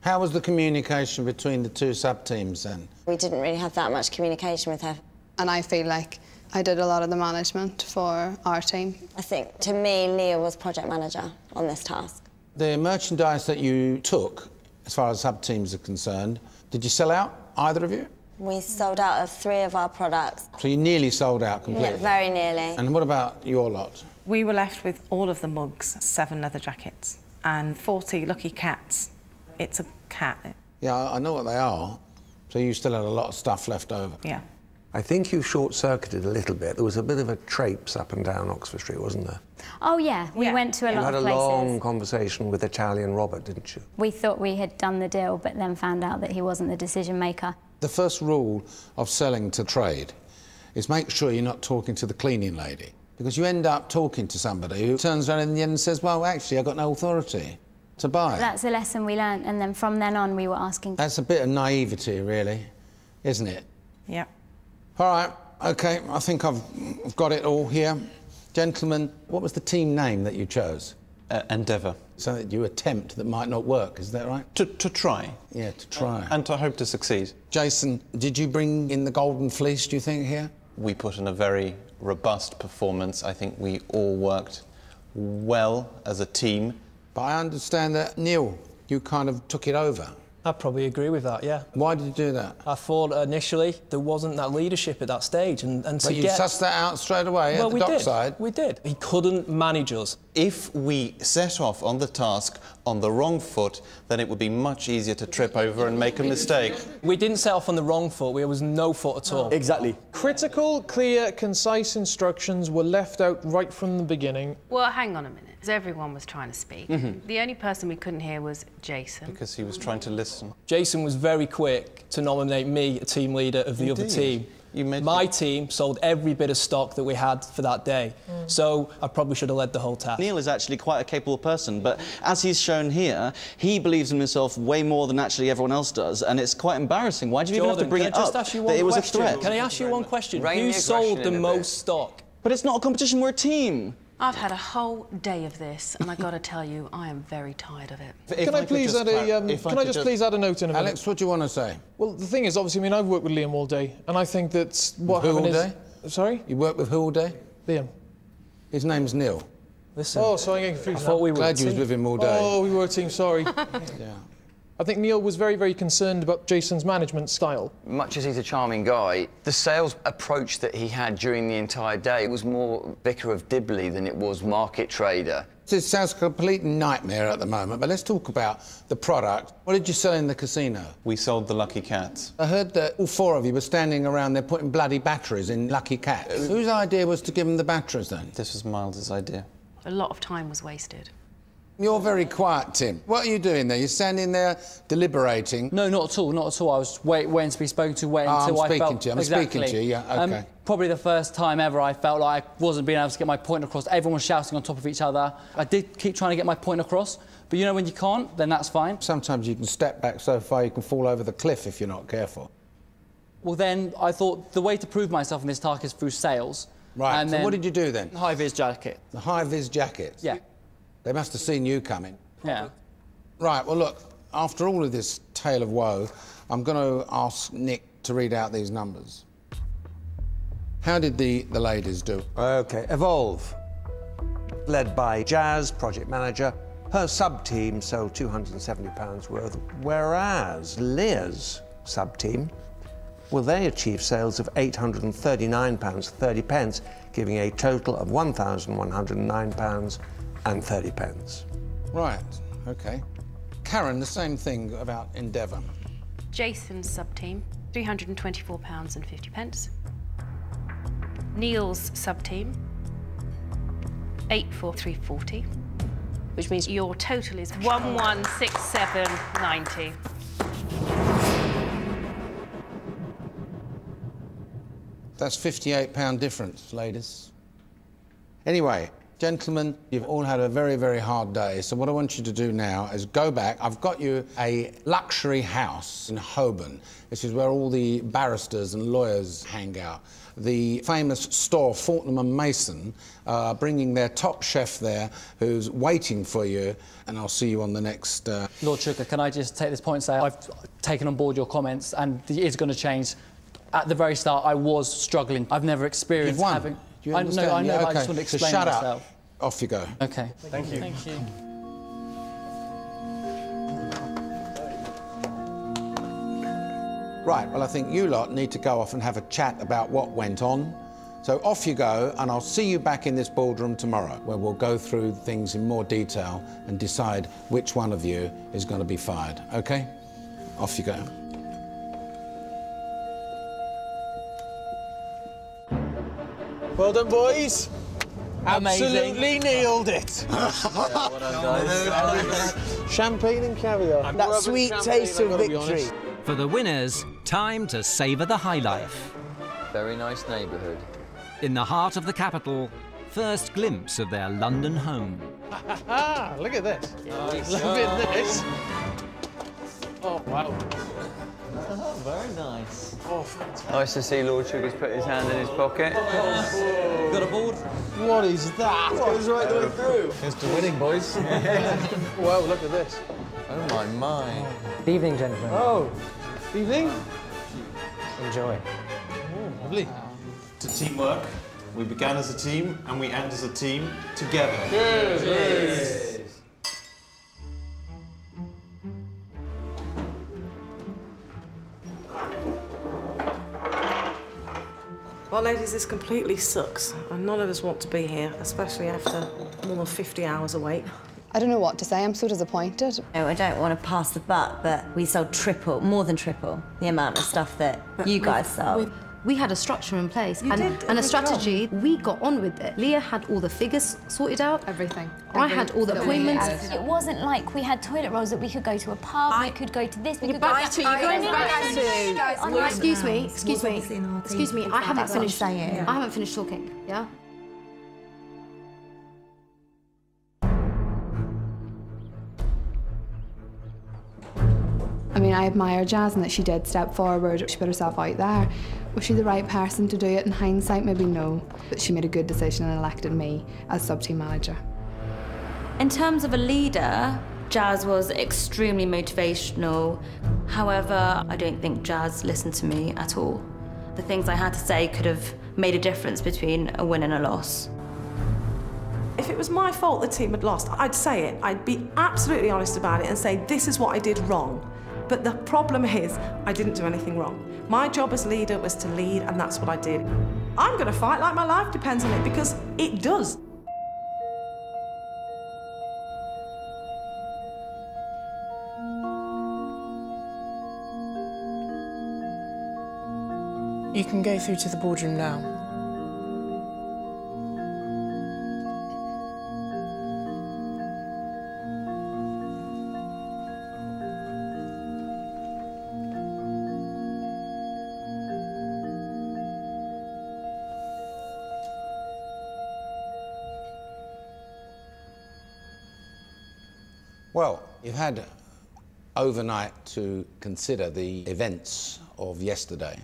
How was the communication between the two sub-teams, then? We didn't really have that much communication with her. And I feel like I did a lot of the management for our team. I think, to me, Leah was project manager on this task. The merchandise that you took, as far as sub-teams are concerned, did you sell out, either of you? We sold out of 3 of our products. So you nearly sold out completely? Yeah, very nearly. And what about your lot? We were left with all of the mugs, 7 leather jackets, and 40 lucky cats. It's a cat. Yeah, I know what they are. So you still had a lot of stuff left over? Yeah. I think you short-circuited a little bit. There was a bit of a traipse up and down Oxford Street, wasn't there? Oh, yeah. We went to a lot of places. You had a long conversation with Italian Robert, didn't you? We thought we had done the deal, but then found out that he wasn't the decision-maker. The first rule of selling to trade is make sure you're not talking to the cleaning lady, because you end up talking to somebody who turns around in the end and says, well, actually, I've got no authority to buy. That's a lesson we learnt, and then from then on, we were asking... That's a bit of naivety, really, isn't it? Yeah. All right, OK, I think I've got it all here. Gentlemen, what was the team name that you chose? Endeavour. So that you attempt that might not work, is that right? To try. Yeah, to try. And to hope to succeed. Jason, did you bring in the golden fleece, do you think, here? We put in a very robust performance. I think we all worked well as a team. But I understand that, Neil, you kind of took it over. I probably agree with that, yeah. Why did you do that? I thought initially there wasn't that leadership at that stage, and to but you sussed that out straight away at the dockside? We did. He couldn't manage us. If we set off on the task on the wrong foot, then it would be much easier to trip over and make a mistake. We didn't set off on the wrong foot. There was no foot at all. Exactly. Critical, clear, concise instructions were left out right from the beginning. Well, hang on a minute. Everyone was trying to speak. The only person we couldn't hear was Jason. Because he was trying to listen. Jason was very quick to nominate me a team leader of the other team. My team sold every bit of stock that we had for that day. So I probably should have led the whole task. Neil is actually quite a capable person, but as he's shown here, he believes in himself way more than actually everyone else does, and it's quite embarrassing. Why do you even have to bring it up that it was a threat? Can I ask you one question? Who sold the most stock? But it's not a competition, we're a team. I've had a whole day of this, and I got to tell you, I am very tired of it. Can I please add a? Can I just please add a note in a minute? Alex, what do you want to say? Well, the thing is, obviously, I mean, I've worked with Liam all day, and I think that what happened is... Who all day? Sorry? You worked with who all day? Liam. His name's Neil. Listen. Oh, sorry, I'm getting confused. I thought we were glad you was with him all day. Oh, we were a team. Sorry. Yeah. I think Neil was very, very concerned about Jason's management style. Much as he's a charming guy, the sales approach that he had during the entire day was more vicar of Dibley than it was market trader. This sounds a complete nightmare at the moment, but let's talk about the product. What did you sell in the casino? We sold the Lucky Cats. I heard that all four of you were standing around there putting bloody batteries in Lucky Cats. Whose idea was to give them the batteries, then? This was Miles's idea. A lot of time was wasted. You're very quiet, Tim. What are you doing there? You're standing there deliberating. No, not at all, not at all. I was waiting to be spoken to, waiting until I felt... I'm speaking to you, yeah, OK. Probably the first time ever I felt like I wasn't being able to get my point across. Everyone was shouting on top of each other. I did keep trying to get my point across, but you know when you can't, then that's fine. Sometimes you can step back so far you can fall over the cliff if you're not careful. Well, then I thought the way to prove myself in this task is through sales. Right, and so then what did you do then? High-vis jacket. The high-vis jacket? Yeah. They must have seen you coming. Yeah. Right, well, look, after all of this tale of woe, I'm going to ask Nick to read out these numbers. How did the ladies do? OK, Evolve, led by Jazz, project manager. Her sub-team sold £270 worth, whereas Leah's sub-team, well, they achieved sales of £839.30, giving a total of £1,109.30. Right, OK. Karen, the same thing about Endeavour. Jason's sub-team, £324.50. Neil's sub-team, £843.40, which means your total is £1167.90. That's £58 difference, ladies. Anyway, gentlemen, you've all had a very, very hard day, so what I want you to do now is go back. I've got you a luxury house in Holborn. This is where all the barristers and lawyers hang out. The famous store, Fortnum & Mason, bringing their top chef there, who's waiting for you, and I'll see you on the next... Lord Sugar, can I just take this point and say I've taken on board your comments, and it is going to change. At the very start, I was struggling. I've never experienced having... Do you understand? I know, yeah, but okay. I just want to explain so shut myself. Up. Off you go. OK. Thank you. Thank you. Right, well, I think you lot need to go off and have a chat about what went on. So off you go, and I'll see you back in this boardroom tomorrow, where we'll go through things in more detail and decide which one of you is going to be fired, OK? Off you go. Well done, boys. Amazing. Absolutely nailed it. Well done, guys. Champagne and caviar. That sweet taste of victory. For the winners, time to savour the high life. Very nice neighbourhood. In the heart of the capital, first glimpse of their London home. Look at this. Loving this. Oh, wow. Oh, very nice. Oh, fantastic. Nice to see Lord Sugar's put his hand in his pocket. Got a board? What is that? It goes right the way through. Here's to winning, boys. Wow, look at this. Oh, my. Good evening, gentlemen. Oh, evening. Enjoy. Oh, lovely. To teamwork. We began as a team and we end as a team together. Cheers. Cheers. Well, ladies, this completely sucks, and none of us want to be here, especially after more than 50 hours awake. I don't know what to say. I'm so disappointed. No, I don't want to pass the buck, but we sold more than triple the amount of stuff that you guys sold. We had a structure in place and a strategy. We got on with it. Leah had all the figures sorted out. Everything. I had all the appointments. It wasn't like we had toilet rolls that we could go to a pub, we could go to this, we could go back to... Excuse me. I haven't finished. I haven't finished talking. Yeah. I mean, I admire Jazz and that she did step forward. She put herself out there. Was she the right person to do it? In hindsight, maybe no. But she made a good decision and elected me as sub-team manager. In terms of a leader, Jazz was extremely motivational. However, I don't think Jazz listened to me at all. The things I had to say could have made a difference between a win and a loss. If it was my fault the team had lost, I'd say it. I'd be absolutely honest about it and say, this is what I did wrong. But the problem is, I didn't do anything wrong. My job as leader was to lead, and that's what I did. I'm going to fight like my life depends on it, because it does. You can go through to the boardroom now. Well, you've had overnight to consider the events of yesterday.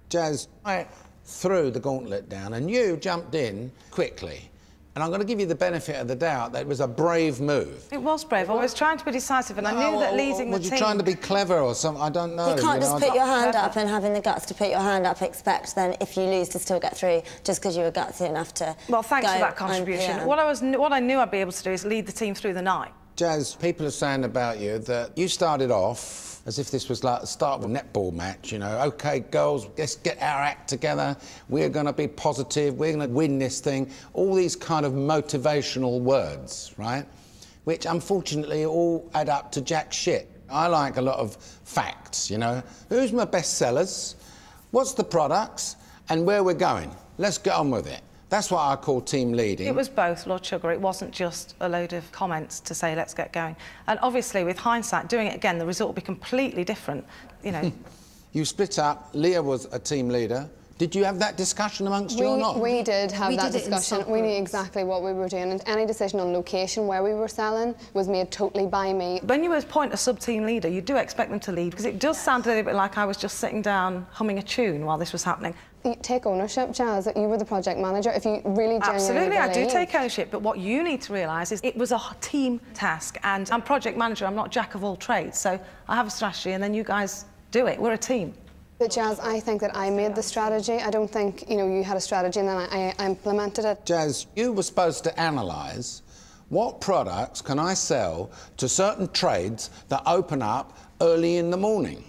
Jazz, I threw the gauntlet down and you jumped in quickly. And I'm going to give you the benefit of the doubt that it was a brave move. It was brave. I was trying to be decisive and I knew that leading the team... Was you trying to be clever or something? I don't know. You can't just put your hand up and having the guts to put your hand up, expect then if you lose to still get through just because you were gutsy enough to Well, thanks for that contribution. What I knew I'd be able to do is lead the team through the night. Jazz, people are saying about you that you started off as if this was like the start of a netball match, you know. OK, girls, let's get our act together. We're going to be positive. We're going to win this thing. All these kind of motivational words, right? Which, unfortunately, all add up to jack shit. I like a lot of facts, you know. Who's my best sellers? What's the products? And where we're going. Let's get on with it. That's what I call team leading. It was both, Lord Sugar. It wasn't just a load of comments to say, let's get going. And obviously, with hindsight, doing it again, the result will be completely different, you know. You split up. Leah was a team leader. Did you have that discussion amongst you or not? We did have that discussion. We knew exactly what we were doing, and any decision on location where we were selling was made totally by me. When you appoint a sub-team leader, you do expect them to lead, because it does sound a little bit like I was just sitting down humming a tune while this was happening. You take ownership, Jazz. You were the project manager. If you really genuinely Absolutely, I do believe... take ownership, but what you need to realise is it was a team task, and I'm project manager, I'm not jack of all trades, so I have a strategy and then you guys do it. We're a team. But Jazz, I think that I made the strategy. I don't think, you know, you had a strategy and then I implemented it. Jazz, you were supposed to analyse what products can I sell to certain trades that open up early in the morning.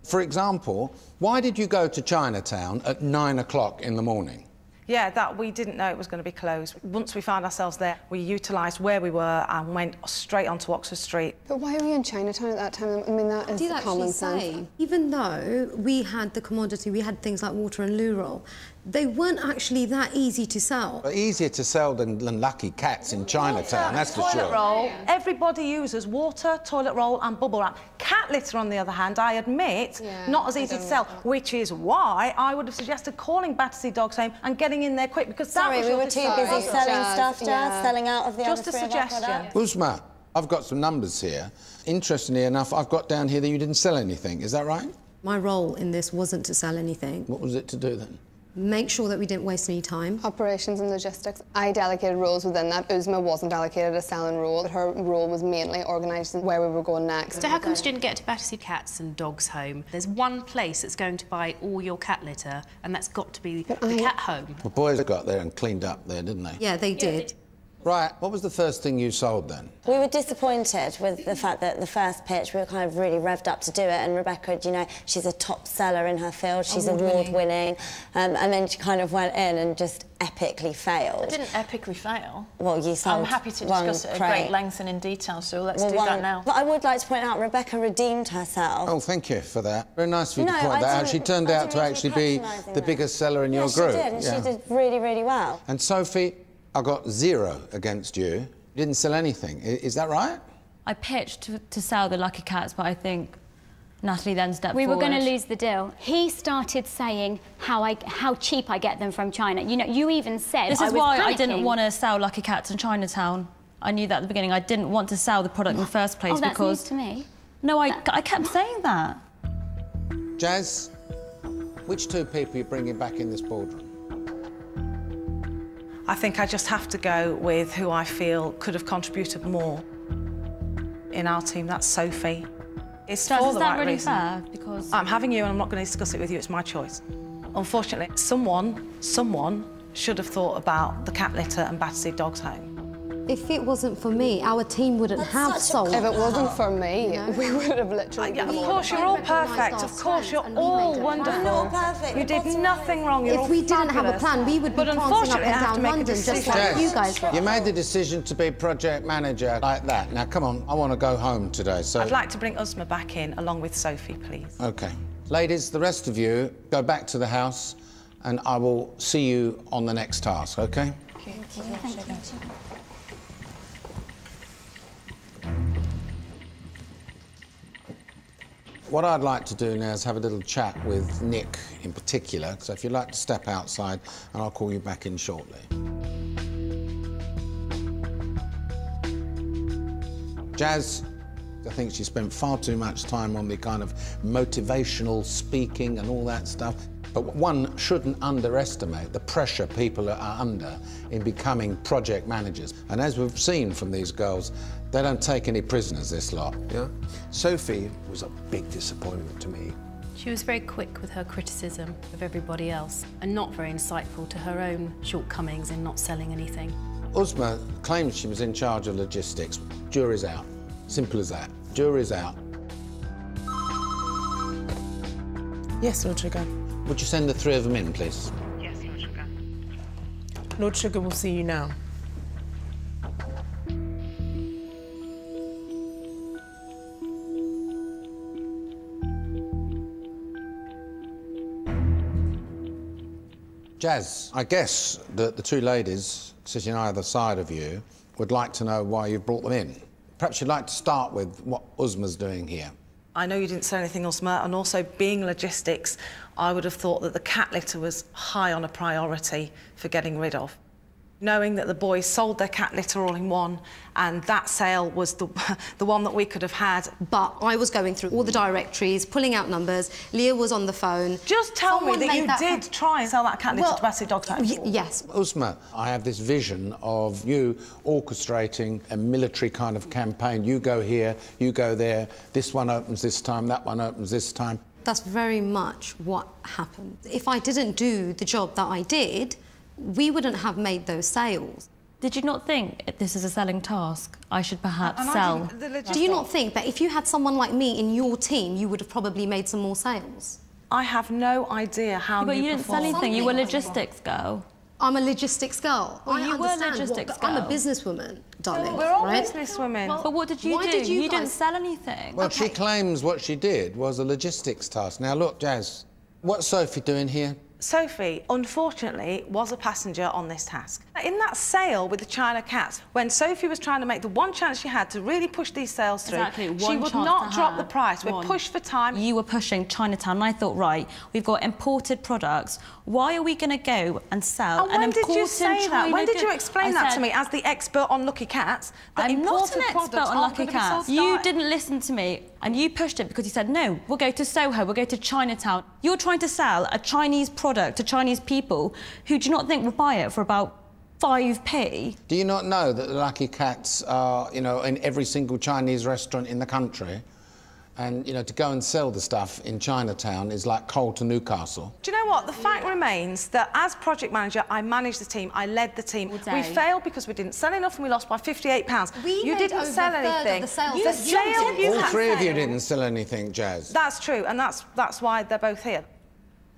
For example, why did you go to Chinatown at 9 o'clock in the morning? Yeah, that we didn't know it was going to be closed. Once we found ourselves there, we utilised where we were and went straight onto Oxford Street. But why were you in Chinatown at that time? I mean, that is common sense. Even though we had the commodity, we had things like water and loo roll, they weren't actually that easy to sell. Easier to sell than Lucky Cats in Chinatown, that's for sure. Toilet roll. Everybody uses water, toilet roll and bubble wrap. Cat litter, on the other hand, I admit, not as easy to sell, which is why I would have suggested calling Battersea Dogs Home and getting in there quick, because that was we were too busy selling stuff, Jazz, selling out of the Just a suggestion. Uzma, I've got some numbers here. Interestingly enough, I've got down here that you didn't sell anything. Is that right? My role in this wasn't to sell anything. What was it to do then? Make sure that we didn't waste any time. Operations and logistics. I delegated roles within that. Uzma wasn't allocated a selling role. Her role was mainly organising where we were going next. So how come you didn't get to Battersea Cats and Dogs Home? There's one place that's going to buy all your cat litter, and that's got to be the cat home. The boys got there and cleaned up there, didn't they? Yeah, they did. Right, what was the first thing you sold then? We were disappointed with the fact that the first pitch we were kind of really revved up to do it, and Rebecca, you know, she's a top seller in her field, she's award-winning, and then she kind of went in and just epically failed. I didn't epically fail. Well, you sold I'm happy to discuss it at great length and in detail, so let's do that now. But I would like to point out Rebecca redeemed herself. Oh, thank you for that. Very nice of you to point that out. She turned out to actually be the biggest seller in your group. She did, and she did really, really well. And Sophie, I got 0 against you. You didn't sell anything. Is that right? I pitched to sell the Lucky Cats, but I think Natalie then stepped forward. We were going to lose the deal. He started saying how cheap I get them from China. You know, you even said this is why I didn't want to sell Lucky Cats in Chinatown. I knew that at the beginning. I didn't want to sell the product in the first place that's because... news to me. No, I kept saying that. Jazz, which 2 people are you bringing back in this boardroom? I think I just have to go with who I feel could have contributed more in our team. That's Sophie. It's for the right reason. Fair? Because I'm having you and I'm not going to discuss it with you. It's my choice. Unfortunately, someone should have thought about the cat litter and Battersea Dogs Home. If it wasn't for me, our team wouldn't have sold. If it wasn't for me, You know? we would have literally... Of course, you're all perfect. Of course, you're all wonderful. We're not perfect. You did nothing wrong. You're If we didn't have a plan, we would be prancing up and down London just like you guys were. You made the decision to be project manager like that. Now, come on, I want to go home today, so... I'd like to bring Uzma back in, along with Sophie, please. OK. Ladies, the rest of you, go back to the house, and I will see you on the next task, OK? Thank you. What I'd like to do now is have a little chat with Nick in particular, so if you'd like to step outside, and I'll call you back in shortly. Jazz, I think she spent far too much time on the kind of motivational speaking and all that stuff. But one shouldn't underestimate the pressure people are under in becoming project managers. And as we've seen from these girls, they don't take any prisoners, this lot. Yeah. Sophie was a big disappointment to me. She was very quick with her criticism of everybody else and not very insightful to her own shortcomings in not selling anything. Uzma claims she was in charge of logistics. Jury's out. Simple as that. Jury's out. Yes, Lord Sugar. Would you send the three of them in, please? Yes, Lord Sugar. Lord Sugar will see you now. Jazz, I guess that the two ladies sitting either side of you would like to know why you brought them in. Perhaps you'd like to start with what Uzma's doing here. I know you didn't say anything, Uzma, and also being logistics, I would have thought that the cat litter was high on a priority for getting rid of. Knowing that the boys sold their cat litter all in one, and that sale was the one that we could have had. But I was going through all the directories, pulling out numbers. Leah was on the phone. Just tell me that you did try and sell that cat litter to Basset Dogs. Yes. Uzma, I have this vision of you orchestrating a military kind of campaign. You go here, you go there, this one opens this time, that one opens this time. That's very much what happened. If I didn't do the job that I did, we wouldn't have made those sales. Did you not think, if this is a selling task, I should perhaps sell? Do you not think that if you had someone like me in your team, you would have probably made some more sales? I have no idea how But you didn't sell anything. You were a logistics girl. I'm a logistics girl. Well, you were a logistics girl. I'm a businesswoman, darling. We're all right? businesswomen. Well, but what did you do? You didn't sell anything. Well, she claims what she did was a logistics task. Now, look, Jazz, what's Sophie doing here? Sophie, unfortunately, was a passenger on this task. In that sale with the China cats, when Sophie was trying to make the one chance she had to really push these sales through, she would not drop the price. We're pushed for time. You were pushing Chinatown, and I thought, right, we've got imported products. Why are we going to go and sell an imported China When did you say that? When did you explain that to said, me as the expert on lucky cats? I'm not an expert on lucky cats. You didn't listen to me, and you pushed it because you said, no, we'll go to Soho, we'll go to Chinatown. You're trying to sell a Chinese product to Chinese people who do not think will buy it for about 5p. Do you not know that the lucky cats are, you know, in every single Chinese restaurant in the country? And, you know, to go and sell the stuff in Chinatown is like coal to Newcastle. Do you know what? The fact remains that as project manager, I managed the team, I led the team. We failed because we didn't sell enough and we lost by £58. You didn't sell anything. All three of you didn't sell anything, Jazz. That's true, and that's why they're both here.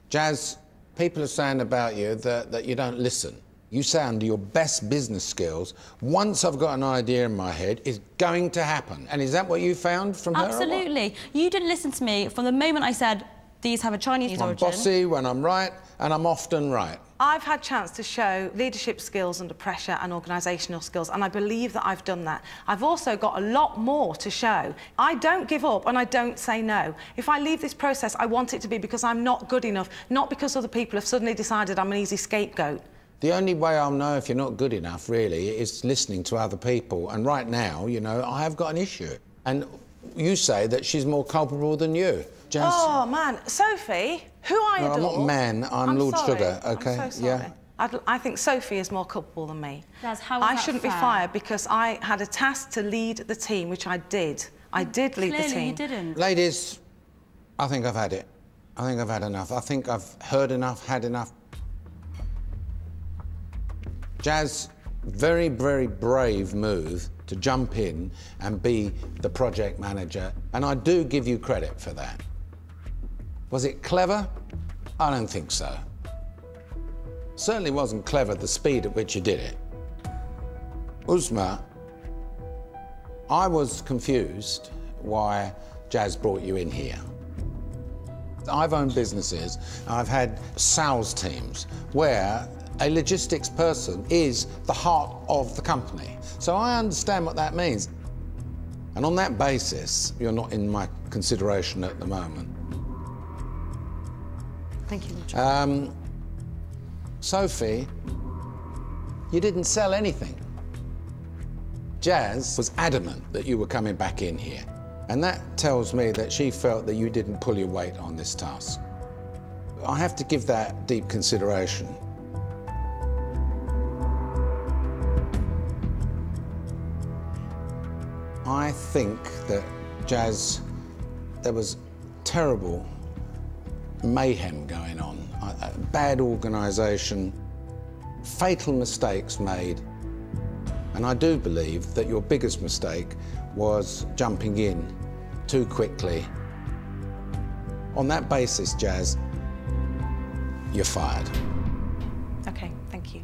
Jazz, people are saying about you that you don't listen. You sound your best business skills. Once I've got an idea in my head, it's going to happen. And is that what you found from her? Absolutely. You didn't listen to me from the moment I said, these have a Chinese origin. I'm bossy when I'm right, and I'm often right. I've had a chance to show leadership skills under pressure and organisational skills, and I believe that I've done that. I've also got a lot more to show. I don't give up and I don't say no. If I leave this process, I want it to be because I'm not good enough, not because other people have suddenly decided I'm an easy scapegoat. The only way I'll know if you're not good enough, really, is listening to other people. And right now, you know, I have got an issue. And you say that she's more culpable than you. Jazz? Oh, man. Sophie, who I adore... I'm not man, I'm Lord sorry. Sugar, OK? I'm so sorry. Yeah. I think Sophie is more culpable than me. I shouldn't be fired because I had a task to lead the team, which I did. I did lead the team. You didn't. Ladies, I think I've had it. I think I've had enough. I think I've heard enough, had enough. Jazz, Very, very brave move to jump in and be the project manager, and I do give you credit for that. Was it clever? I don't think so. Certainly wasn't clever the speed at which you did it. Uzma, I was confused why Jazz brought you in here. I've owned businesses, I've had sales teams where a logistics person is the heart of the company. So I understand what that means. And on that basis, you're not in my consideration at the moment. Thank you, Richard. Sophie, you didn't sell anything. Jazz was adamant that you were coming back in here. And that tells me that she felt that you didn't pull your weight on this task. I have to give that deep consideration. I think that Jazz, there was terrible mayhem going on, bad organisation, fatal mistakes made, and I do believe that your biggest mistake was jumping in too quickly. On that basis, Jazz, you're fired. OK, thank you.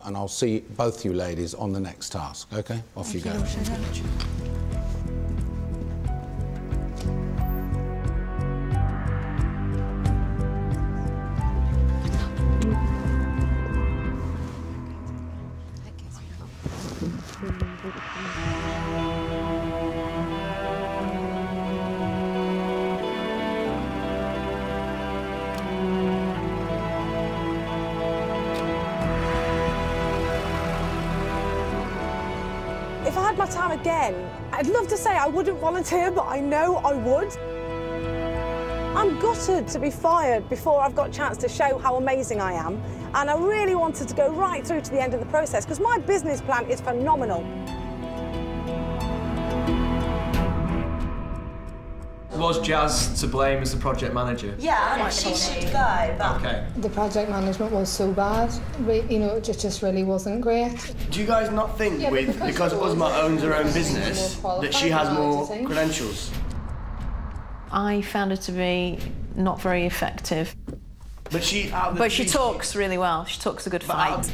And I'll see both you ladies on the next task, OK? Off you go. If I had my time again, I'd love to say I wouldn't volunteer, but I know I would. I'm gutted to be fired before I've got a chance to show how amazing I am. And I really wanted to go right through to the end of the process, because my business plan is phenomenal. Was Jazz to blame as the project manager? Yeah, she should go, but... Okay. The project management was so bad. You know, it just really wasn't great. Do you guys not think, because Uzma owns her own business, that she has more credentials? I found her to be not very effective. But she... But she talks really well. She talks a good fight.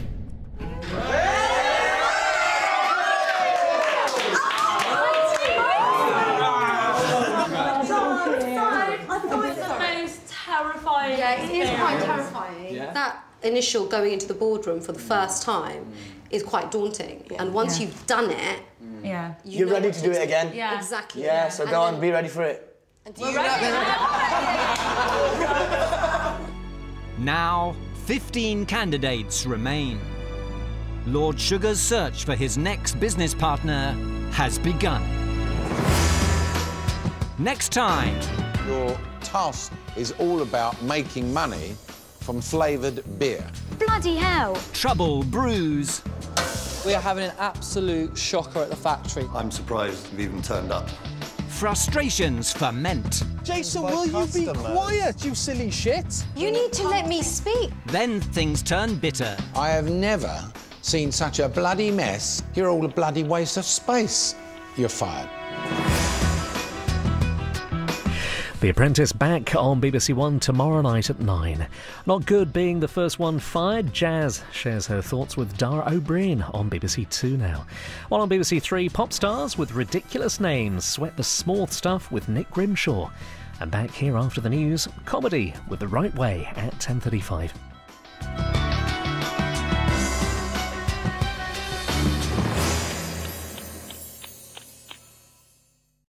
Terrifying. Yeah, it is quite terrifying. Yeah. That initial going into the boardroom for the first time is quite daunting. Yeah. And once you've done it, you're ready to do it again? Yeah. Exactly. Yeah, so go on, be ready for it. We're ready. Now, 15 candidates remain. Lord Sugar's search for his next business partner has begun. Next time. Your task is all about making money from flavoured beer. Bloody hell. Trouble brews. We are having an absolute shocker at the factory. I'm surprised you've even turned up. Frustrations ferment. Jason, will you be quiet, you silly shit? You need to let me speak. Then things turn bitter. I have never seen such a bloody mess. You're all a bloody waste of space. You're fired. The Apprentice back on BBC One tomorrow night at 9. Not good being the first one fired. Jazz shares her thoughts with Dara O'Brien on BBC Two now. While on BBC Three, pop stars with ridiculous names sweat the small stuff with Nick Grimshaw. And back here after the news, comedy with The Right Way at 10:35.